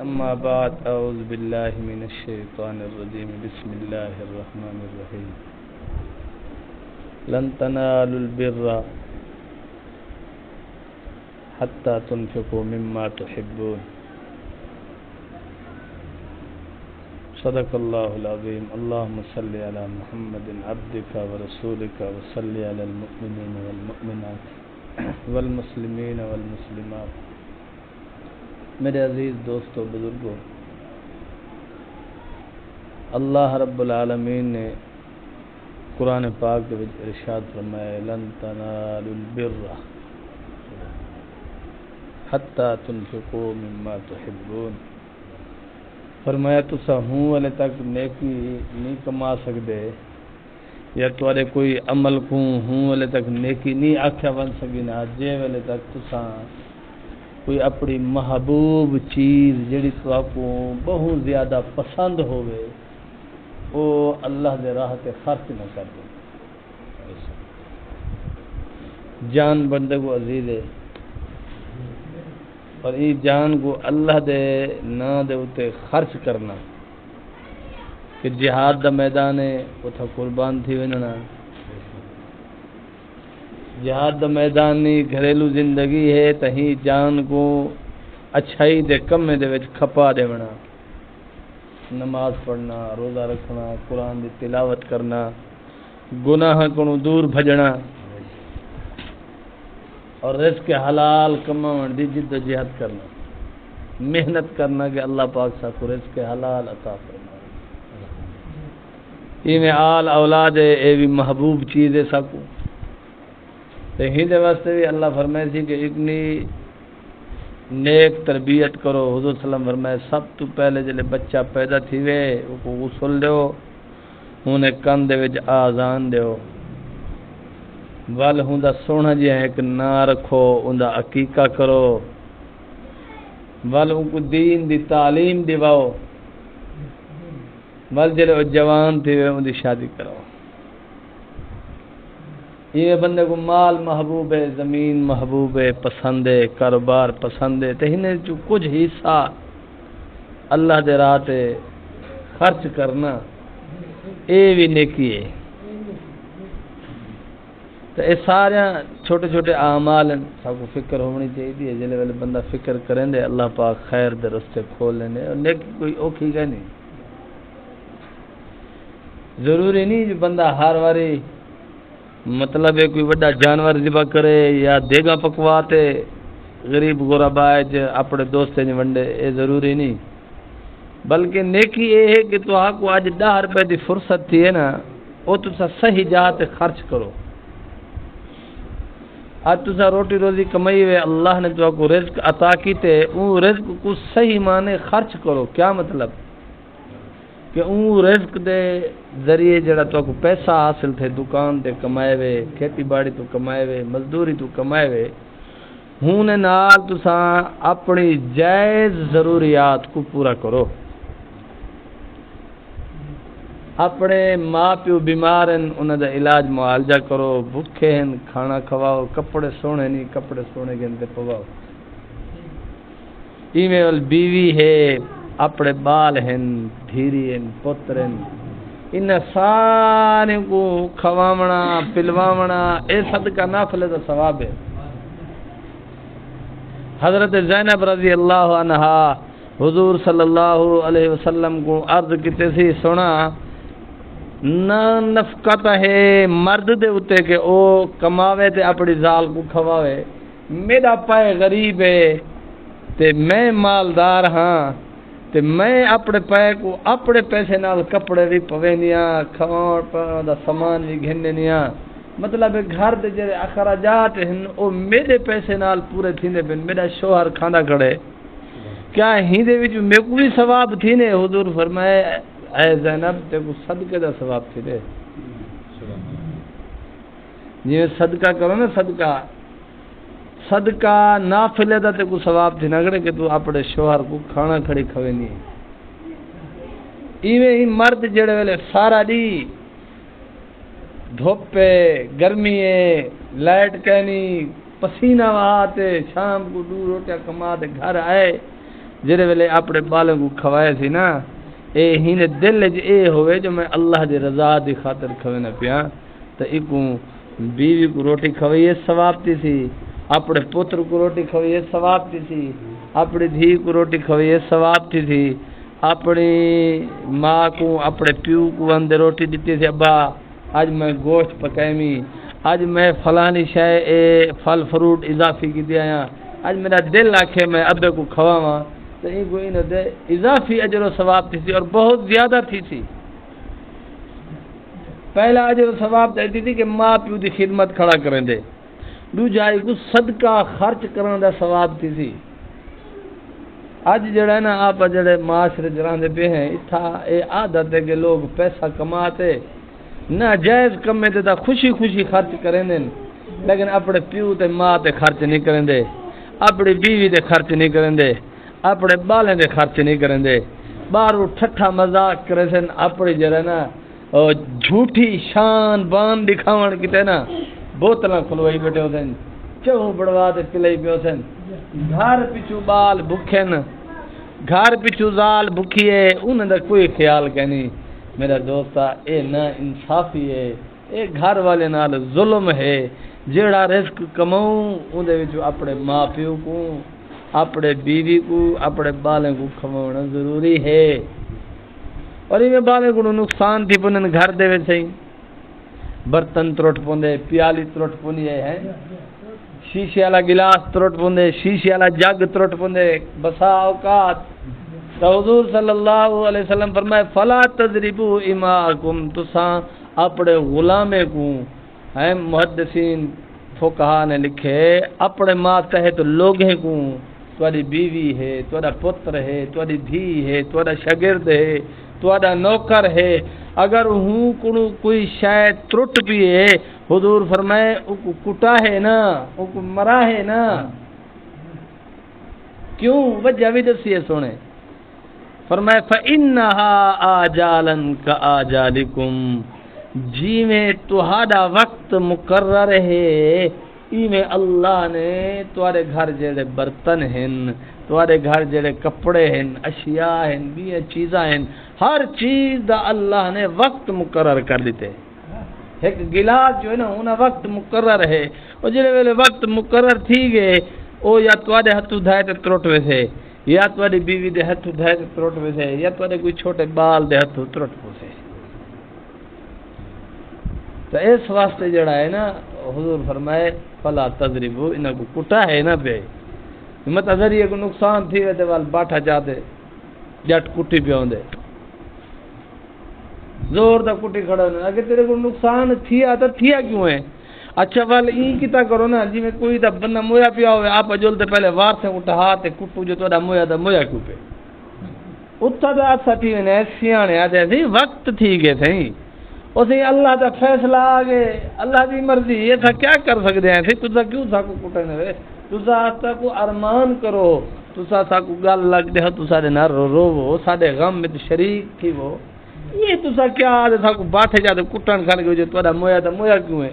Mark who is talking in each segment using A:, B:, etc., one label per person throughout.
A: اما بعد اعوذ باللہ من الشیطان الرجیم بسم اللہ الرحمن الرحیم لن تنالوا البر حتى تنفقوا مما تحبون صدق اللہ العظیم اللہم صل علی محمد عبدک ورسولک وصل علی المؤمنین والمؤمنات والمسلمین والمسلمات۔ میرے عزیز دوستو بزرگو، اللہ رب العالمین نے قرآن پاک کے وچ ارشاد فرمایا لن تنالوا البر حتی تنفقوا مما تحبون۔ فرمایا تسا ہوں والے تک نیکی نہیں کما سکدے یا تھوڑے کوئی عمل کو ہوں والے تک نیکی نہیں آکھیا بن سکنا جے والے تک تسا کوئی اپنی محبوب چیز جڑی تو آپ کو بہت زیادہ پسند ہوئے وہ اللہ دے راہ تے خرچ نہ کر دیں۔ جان بندے کو عزیز ہے اور یہ جان کو اللہ دے نا دے اتے خرچ کرنا کہ جہاد دا میدان ہے اتھا قربان تھی ویننا، جہاد دا میدان نہیں گھریلو زندگی ہے تہیں جان کو اچھائی دے کمے دے وچ کھپا دے ونا، نماز پڑھنا، روزہ رکھنا، قرآن دی تلاوت کرنا، گناہ کو دور بھجنا اور رزق حلال کماون دی جد و جہد کرنا، محنت کرنا کہ اللہ پاک سا کو رزق حلال عطا فرمائے۔ یہ میں آل اولاد ہے اے بھی محبوب چیز ہے سا کو تے ہندے واسطے بھی اللہ فرمائے سی کہ اتنی نیک تربیت کرو۔ حضور صلی اللہ علیہ وسلم فرمائے سب تو پہلے جلے بچہ پیدا تھی وے وہ کو غسل دیو، انہیں کان دے وچ آزان دیو، ول ہوندا سونا جی ایک نا رکھو، اوندا عقیقہ کرو، ول ان کو دین دی تعلیم دیواؤ، ول جلے وہ جوان تھی وے ان دی شادی کرو۔ یہ بندے کو مال محبوب ہے، زمین محبوب ہے، پسند ہے، کاروبار پسند ہے، تو انہیں جو کچھ حصہ اللہ دے راہ تے خرچ کرنا اے بھی نیکی ہے۔ تو یہ سارے چھوٹے چھوٹے اعمال ہیں سب کو فکر ہونی چاہیے، جلے والے بندہ فکر کریں دے اللہ پاک خیر دے رستے کھول لینے، اور نیکی کوئی اوکھی گا نہیں۔ ضروری نہیں جو بندہ ہر واری مطلب ہے کوئی بڑا جانور ذبح کرے یا دیگا پکواتے غریب غرباء اپنے دوستیں نے ونڈے، یہ ضروری نہیں، بلکہ نیکی یہ ہے کہ تو آپ کو آج 10 روپے دی فرصت تھی ہے نا وہ تو صحیح جہاں تے خرچ کرو۔ آج تو روٹی روزی کمائی ہوئے اللہ نے تو آپ کو رزق عطا کیتے، اون رزق کو صحیح معنی خرچ کرو۔ کیا مطلب کہ اون رزق دے ذریعے جڑا تو کو پیسہ حاصل تھے، دکان تے کمائے وے، کھیتی باڑی تو کمائے وے، مزدوری تو کمائے وے، ہوں نال تساں اپنی جائز ضروریات کو پورا کرو۔ اپنے ماں پیو بیمار ہیں انہاں دا علاج معالجہ کرو، بھوکے ہیں کھانا کھواؤ، کپڑے سونے نہیں کپڑے سونے کے اندر پواؤ، ایمیل بیوی ہے، اپنے بال ہیں، دھیری ہیں، پتر ہیں، ان سارے کو کھواونا پلواونا اے صدقہ نافلہ دا ثواب ہے۔ حضرت زینب رضی اللہ عنہا حضور صلی اللہ علیہ وسلم کو عرض کیتے سی سنا نہ نفقت ہے مرد دے اتے کہ او کماوے تے اپنی ذال کو کھواوے، میرا پائے غریب ہے تے میں مالدار ہاں تے میں اپنے پائے کو اپنے پیسے نال کپڑے بھی پوینیاں، کھاون پان دا سامان بھی گھننیاں، مطلب گھر دے جڑے اخراجات ہیں او میرے پیسے نال پورے تھیندے پن، میرا شوہر کھانا کھڑے، کیا ہیندے وچ میرے کو بھی ثواب تھی نے؟ حضور فرمائے اے زینب تے کو صدقے دا ثواب تھی دے، جی صدقہ کرو نا، صدقہ نافلے دا تے کو ثواب تھی نہ کرے کہ تو اپنے شوہر کو کھانا کھڑی کھوے نہیں۔ ایویں ہی مرد جڑے ویلے سارا دی دھوپے گرمی ہے لائٹ کہنی پسینہ وہاتے شام کو 2 روٹیاں کما دے گھر آئے جڑے ویلے اپنے بالوں کو کھوائے سی نا اے ہن دل وچ اے ہوئے جو میں اللہ دی رضا دی خاطر کھوینا پیا تے اکوں بیوی کو روٹی کھوائیے ثواب تی سی، اپنے پتر کو روٹی کھوائیے ثواب تی سی، اپنی دھی کو روٹی کھوائیے ثواب تی سی، اپنی ماں کو اپنے پیو کو اندر روٹی دیتی سی ابا اج میں گوشت پکائمی، اج میں فلانی شے اے پھل فروٹ اضافی کی دیا اج میرا دل آکھے میں ابے کو کھواواں تو ان کو ان دے اضافی اجر و ثواب تھی سی اور بہت زیادہ تھی سی۔ پہلا اجر و ثواب دیتی تھی کہ ماں پیو دی خدمت کھڑا کریں دے، دوجا کو صدقہ خرچ کرنے دا ثواب تھی سی۔ اج جڑا ہے نا آپ جڑے معاشرے جراندے پہ ہیں اتھا اے عادت ہے کہ لوگ پیسہ کماتے ناجائز کمے تے خوشی خوشی خرچ کریں دے، لیکن اپنے پیو تے ماں تے خرچ نہیں کریں دے، اپنی بیوی تے خرچ نہیں کریں دے، اپنے بالیں دے خرچ نہیں کریں دے، باہروں ٹھٹھا مذاق کرے سن اپنی جڑا نا جھوٹی شان بان دکھاون کیتے نا بوتلاں کھلوائی بیٹھے ہوسن چہوں بڑوا تے پلائی پے ہوسن، گھر پچھو بال بھکھن، گھر پچھو زال بھکھیے انہاں دا کوئی خیال کہ نہیں۔ میرا دوستا اے نا انصافی ہے، اے گھر والے نال ظلم ہے، جیڑا رزق کماؤں اون دے وچ اپنے ماں پیو کو اپنے بیوی کو اپنے بالیں کو کھوانا ضروری ہے، اور یہ بالیں کو نقصان تھی پنن گھر دے وچ صحیح برتن ترٹ پوندے، پیالی ترٹ پوندی ہے، شیشے والا گلاس ترٹ پوندے، شیشے والا جگ ترٹ پوندے، بسا اوقات تو حضور صلی اللہ علیہ وسلم فرمائے فلا تضربوا اماءکم، تساں اپنے غلامے کو ہے محدثین فقہا نے لکھے اپنے ماتحت لوگیں کو تواڈی بیوی ہے، تواڈا پتر ہے، تواڈی دھی ہے، تواڈا شاگرد ہے، تواڈا نوکر ہے، اگر ہوں کنو کوئی شے ترٹ بھی ہے حضور فرمائے او کو کٹا ہے نا، او کو مرا ہے نا، کیوں وجہ بھی دسی ہے سونے فرمائے فَإِنَّهَا آجَالًا كَآجَالِكُمْ، جی میں تہاڈا وقت مقرر ہے ایویں اللہ نے تواڈے گھر جڑے برتن ہیں، تواڈے گھر جڑے کپڑے ہیں، اشیاء ہیں، بھی چیزاں ہیں، ہر چیز دا اللہ نے وقت مقرر کر دیتے۔ ایک گلاس جو ہے نا انہاں وقت مقرر ہے، اور جڑے ویلے وقت مقرر تھی گئے او یا تواڈے ہتھوں دھائے تے ترٹ ویسے، یا تواڈی بیوی دے ہتھوں دھائے تے ترٹ ویسے، یا تواڈے کوئی چھوٹے بال دے ہتھوں ترٹ ویسے۔ تو اس واسطے جڑا ہے نا حضور فرمائے فلا تضربوا، انہاں کو کٹا ہے نا پہ مت ذریعے کو نقصان تھی وے تے وال باٹھا جاتے جٹ کٹی پہ ہوندے زور دا کٹی کھڑا ہونا، اگر تیرے کو نقصان تھیا تو تھیا کیوں ہے؟ اچھا وال این کیتا کرو نا جی میں کوئی دا بندہ مویا پیا ہوئے آپ اجولتے پہلے وار سے اٹھا تے کٹو جو دا مویا کیوں پہ اتھا دا آسا تھی وینے سیانے آجائے تھی وقت تھی گئے تھے اسے اللہ دا فیصلہ آگے اللہ دی مرضی یہ تھا کیا کر سکتے ہیں تھے تُسا کیوں تھا کو کٹنے رہے تُسا آسا کو ارمان کرو تُسا سا کو گال لگ دے تُسا دے نہ رو وہ ساڑے غم میں شریک تھی وہ یہ تُسا کیا آدھے تھا کو باٹھے جاتے کٹن کھانے کے جو توڑا مویا کیوں ہے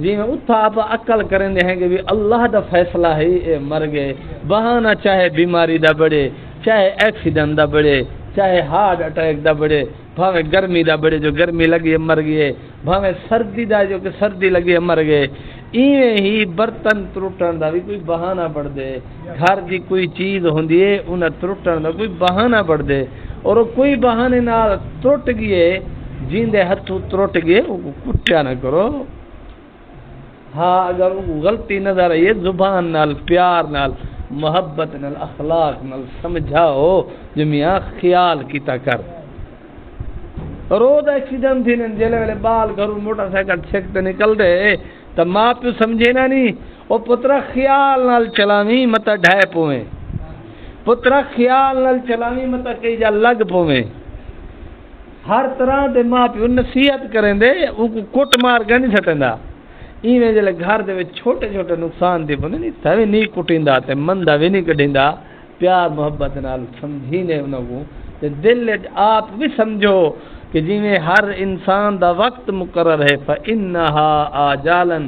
A: جی میں اتھا آپ عقل کریں دے ہیں کہ بھی اللہ دا فیصلہ ہے اے مر گئے بہانہ چاہے بیماری دا بڑے چاہے ایکسیڈنٹ دا بڑے چاہے ہارٹ اٹیک دا بڑے بھاویں گرمی دا بڑے جو گرمی لگی ہے مر گئے بھاویں سردی دا جو کہ سردی لگی ہے مر گئے ایویں ہی برتن ترٹن دا بھی کوئی بہانہ بڑھ دے گھر دی کوئی چیز ہوندی ہے انہاں ترٹن دا کوئی بہانہ بڑھ دے اور کوئی بہانے نہ ترٹ گئے جیندے ہتھوں ترٹ گئے وہ کٹیا نہ کرو ہاں اگر وہ غلطی نظر آئی زبان نال پیار نال محبت نال اخلاق نال سمجھاؤ جو میاں خیال کیتا کر روز ایکسیڈنٹ تھی جیلے والے بال گھروں موٹر سائیکل چھکتے نکل دے تو ماں پیو سمجھے نا نہیں وہ پترا خیال نال چلاویں متا ڈھائے پویں پترا خیال نال چلاویں متا کئی جا لگ پویں ہر طرح دے ماں پیو نصیحت کریں دے وہ کٹ مار کے نہیں سٹندا ایویں جلے گھر دے وچ چھوٹے چھوٹے نقصان دی بندے نہیں تھے نہیں کٹیندا تے مندا وی نہیں کڈیندا پیار محبت نال سمجھینے انہاں کو تے دل وچ آپ بھی سمجھو کہ جویں ہر انسان دا وقت مقرر ہے فإنها آجالا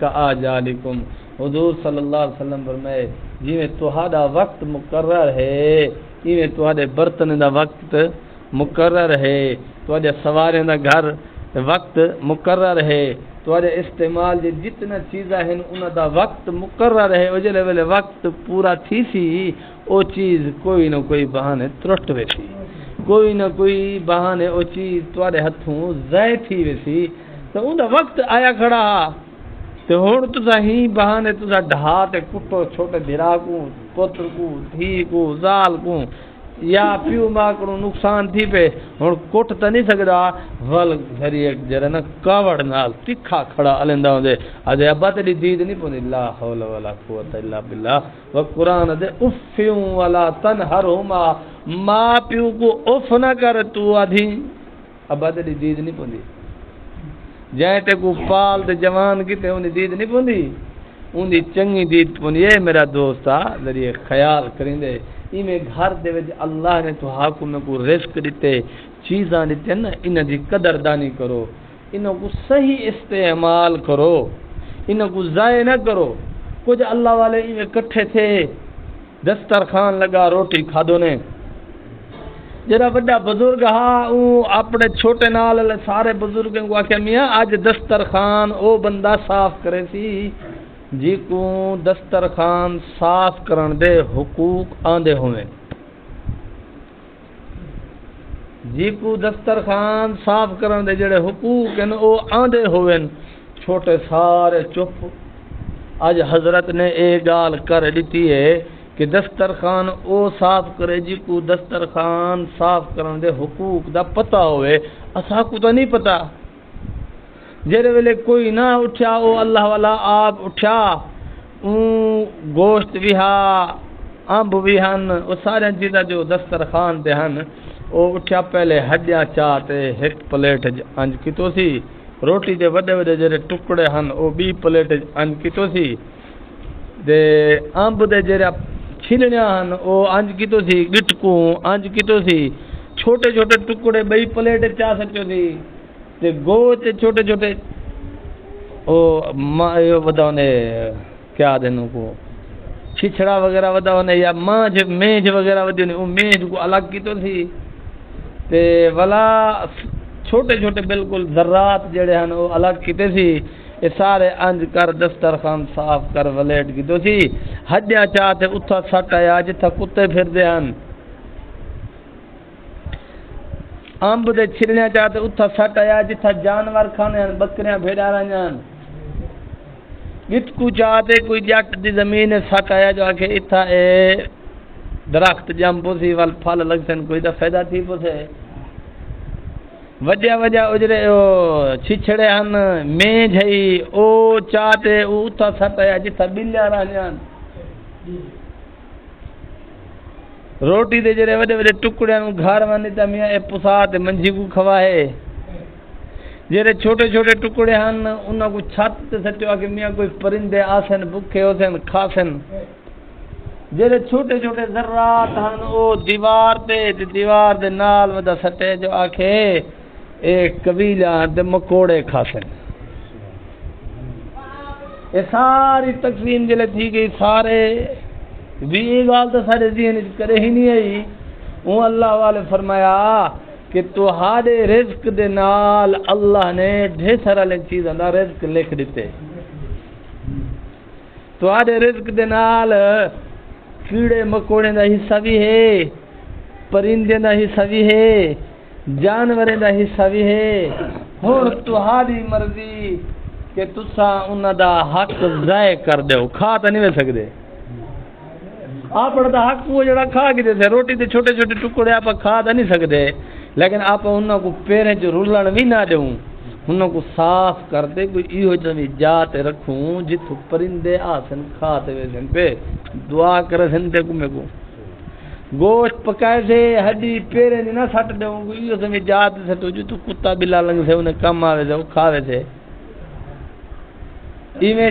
A: كآجالكم حضور صلی اللہ علیہ وسلم فرمائے جی تہاڈا وقت مقرر ہے ایویں تہاڈے برتن دا وقت مقرر ہے، تہاڈے سوارے دا گھر وقت مقرر ہے، تہاڈے استعمال دے جتنا چیزاں ہیں انہاں دا وقت مقرر ہے۔ او جلے ویلے وقت پورا تھی سی او چیز کوئی نہ کوئی بہانے ترٹ ویسی، کوئی نہ کوئی بہانے او چیز تہاڈے ہتھوں ضائع تھی ویسی، تے اوندا وقت آیا کھڑا تے ہن تساں ہی بہانے تساں ڈھا تے کٹو چھوٹے بھرا کو، پتر کو، دھی کو، زال کو یا پیو ماں کو نقصان تھی پہ ہن کٹ تے نہیں سکدا ول گھری ایک جڑا نا کاوڑ نال تکھا کھڑا الندا ہوندے اجے ابا تیری دید نہیں پوندی لا حول ولا قوت الا باللہ و قران دے اف ولا تنہرہما ماں پیو کو اف نہ کر تو ادھی ابا تیری دید نہیں پوندی جائیں تے کو پال تے جوان کیتے اون دی دید نہیں پوندی اون دی چنگی دید پوندی اے میرا دوستا ذریعے خیال کریندے ایویں گھر دے وچ اللہ نے تو حاکم کو رزق دتے چیزاں دتے نا انہاں دی قدردانی کرو، انہاں کو صحیح استعمال کرو، انہاں کو ضائع نہ کرو۔ کچھ اللہ والے ایویں اکٹھے تھے دسترخوان لگا روٹی کھادو نے جڑا بڑا بزرگ ہا او اپنے چھوٹے نال سارے بزرگوں کو آکھیا میاں اج دسترخوان او بندہ صاف کرے سی جی کو دسترخوان صاف کرن دے حقوق آندے ہوئے، جی کو دسترخوان صاف کرن دے جڑے حقوق ہیں او آندے ہوئے، چھوٹے سارے چپ۔ اج حضرت نے ایک گال کر دیتی ہے کہ دسترخوان او صاف کرے جی کو دسترخوان صاف کرن دے حقوق دا پتہ ہوئے، اساں کو تو نہیں پتہ۔ جڑے ویلے کوئی نہ اٹھیا او اللہ والا آپ اٹھیا گوشت بھی ہا امب بھی ہن او سارے چیزاں جو دسترخوان تے ہن او اٹھیا پہلے ہڈیاں چا تے ایک پلیٹ انج کیتو سی روٹی دے وڈے وڈے جڑے ٹکڑے ہن او بھی پلیٹ انج کیتو سی دے امب دے جڑے چھلنیاں ہن او انج کیتو سی گٹکو انج کیتو سی چھوٹے چھوٹے ٹکڑے بئی پلیٹ چا سکتے سی تے گوشت چھوٹے چھوٹے او وداونے کیا دینو کو چھچڑا وغیرہ وداونے یا مانج میج وغیرہ وداونے او میج کو الگ کیتو سی تے ولا چھوٹے چھوٹے بالکل ذرات جڑے ہن او الگ کیتے سی اے سارے انج کر دسترخوان صاف کر ولیٹ کیتو سی ہڈیاں چا تے اتھا سٹ آیا جتھا کتے پھردے ہن امب دے چھلنے چاہتے اتھا سٹ آیا جتھا جانور کھانے ہیں بکریاں بھیڑا رہنے ہیں گٹکو چاہتے کوئی جٹ دی زمین سٹ آیا جو آکے اتھا اے درخت جم پوسی وال پھل لگ سن کوئی دا فیدہ تھی پوسے وجہ وجہ اجرے چھچڑے ہن میج ہے او چاہتے اتھا سٹ آیا جتھا بلیاں رہنے ہیں روٹی دے جڑے وڈے وڈے ٹکڑے نوں گھر وانی تے میاں اے پسا تے منجھی کو کھوائے جڑے چھوٹے چھوٹے ٹکڑے ہن انہاں کو چھت تے سٹیا کہ میاں کوئی پرندے آسن بھوکے ہوسن کھاسن جڑے چھوٹے چھوٹے ذرات ہن او دیوار تے دیوار دے نال ودا سٹے جو آکھے اے قبیلہ دے مکوڑے کھاسن اے ساری تقسیم جلے تھی گئی سارے بھی یہ گال تو سارے ذہن کرے ہی نہیں آئی وہ اللہ والے فرمایا کہ تہاڈے رزق دے نال اللہ نے ڈھیر سارا چیزاں دا رزق لکھ دیتے تہاڈے رزق دے نال کیڑے مکوڑے دا حصہ بھی ہے پرندے دا حصہ بھی ہے جانوریں دا حصہ بھی ہے ہن تہاڈی مرضی کہ تساں انہاں دا حق ضائع کر دیو کھا تے نہیں سکدے آپ دا حق وہ جڑا کھا کے دے روٹی تے چھوٹے چھوٹے ٹکڑے آپ کھا تے نہیں سکدے لیکن آپ انہاں کو پیریں چ رلن بھی نہ دیوں انہاں کو صاف کر دے کوئی ایہو جی جا تے رکھوں جتھوں پرندے آسن کھا تے ویسن پہ دعا کرے سن تے کو میں کو گوشت پکائے سے ہڈی پیریں نہ سٹ دیوں کوئی ایہو جی جا تے سٹو جتھوں کتا بلا لنگ سے انہیں کم آوے سے کھاوے سے ایویں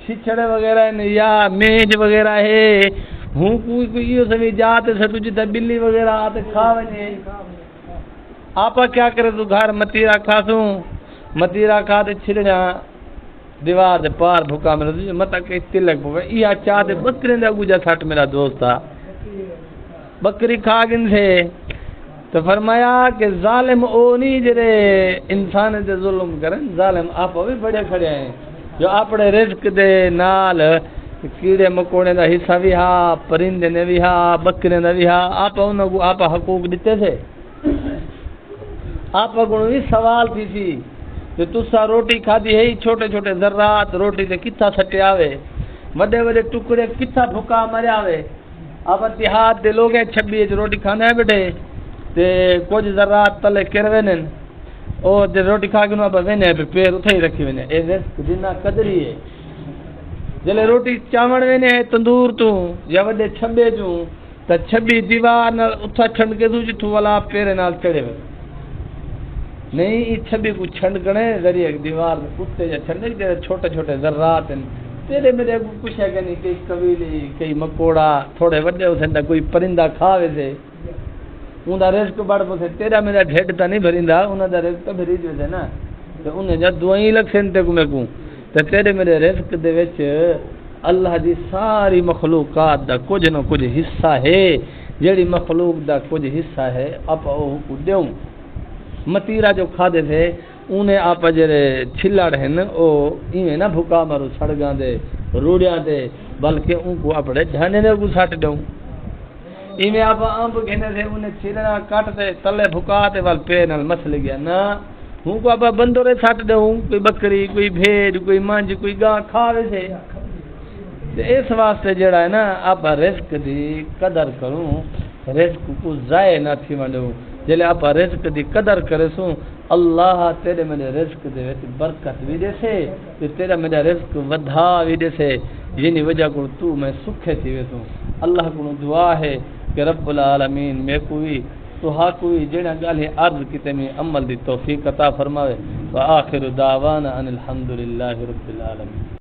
A: چھچڑے وغیرہ یا میج وغیرہ ہے ہوں کوئی یہ سمجھ جاتے سٹو جتا بلی وغیرہ آتے کھا وجے آپا کیا کرے تو گھر متیرہ کھاسوں متیرہ کھاتے چھڑنا دیوار دے پار بھکا میرا متا کہ تلک پوے یہ چاہ دے بکرے دا گجا سٹ میرا دوست تھا بکری کھا گن تھے تو فرمایا کہ ظالم او نہیں جڑے انسان دے ظلم کرن ظالم آپ بھی بڑے کھڑے ہیں جو اپنے رزق دے نال کیڑے مکوڑے دا حصہ بھی ہا پرندے نے بھی ہا بکرے دا بھی ہا آپ انہاں کو آپ حقوق دیتے تھے آپ کو بھی سوال تھی سی کہ تسا روٹی کھادی ہے چھوٹے چھوٹے ذرات روٹی تے کتھا سٹے آوے وڈے وڈے ٹکڑے کتھا بھکا مرے آوے آپ اتحاد دے لوگ 26 روٹی کھانے ہیں بیٹھے تے کچھ ذرات تلے کروے نن او جے روٹی کھا کے نو آپ وینے پیر اتھے ہی رکھی وینے اے رزق جنہ قدری ہے جلے روٹی چاون وینے تندور تو یا وڈے چھبے جو تے 26 دیوار نال اتھا چھنڈ کے تو جتھوں والا پیرے نال چڑھے وے نہیں یہ 26 کو چھنڈ گنے ذریعے دیوار کتے یا چھنڈ کے چھوٹے چھوٹے ذرات ہیں تیرے میرے کو کچھ ہے کہ نہیں کئی قبیلی کئی مکوڑا تھوڑے وڈے ہوتے کوئی پرندہ کھاوے سے ان کا رزق بڑھ پوسے تیرا میرا ڈھڈ تو نہیں بھریندا انہاں دا رزق بھری جو نا تو انہیں جب دعائیں لگ سن تے کو میں کو تے تیرے میرے رزق دے وچ اللہ دی ساری مخلوقات دا کچھ نہ کچھ حصہ ہے جیڑی مخلوق دا کچھ حصہ ہے آپ او کو دیوں متیرا جو کھا دے تھے انہیں آپ جڑے چھلڑ ہیں او ایویں نہ بھکا مارو سڑگاں دے روڑیاں دے بلکہ ان کو اپنے جھانے دے کو سٹ دوں ایویں آپ امب کہنے تھے انہیں چھلڑا کٹ دے تلے بھکا تے ول پے نال مسل گیا نا ہوں کو آپ بندورے سٹ دوں کوئی بکری کوئی بھیڑ کوئی منج کوئی گاں کھاوے سے اس واسطے جڑا ہے نا آپ رزق دی قدر کروں رزق کو ضائع نہ تھی ونڈو جلے آپ رزق دی قدر کرے سوں اللہ تیرے میرے رزق دے وچ برکت بھی دے سے تے تیرا میرا رزق ودھا بھی دے سے جنی وجہ کو تو میں سکھے تھی وے تو اللہ کو دعا ہے کہ رب العالمین میں کوئی تو ہا کوئی جڑا گل ہے عرض کیتے میں عمل دی توفیق عطا فرماوے وآخر دعوانا ان الحمدللہ رب العالمین.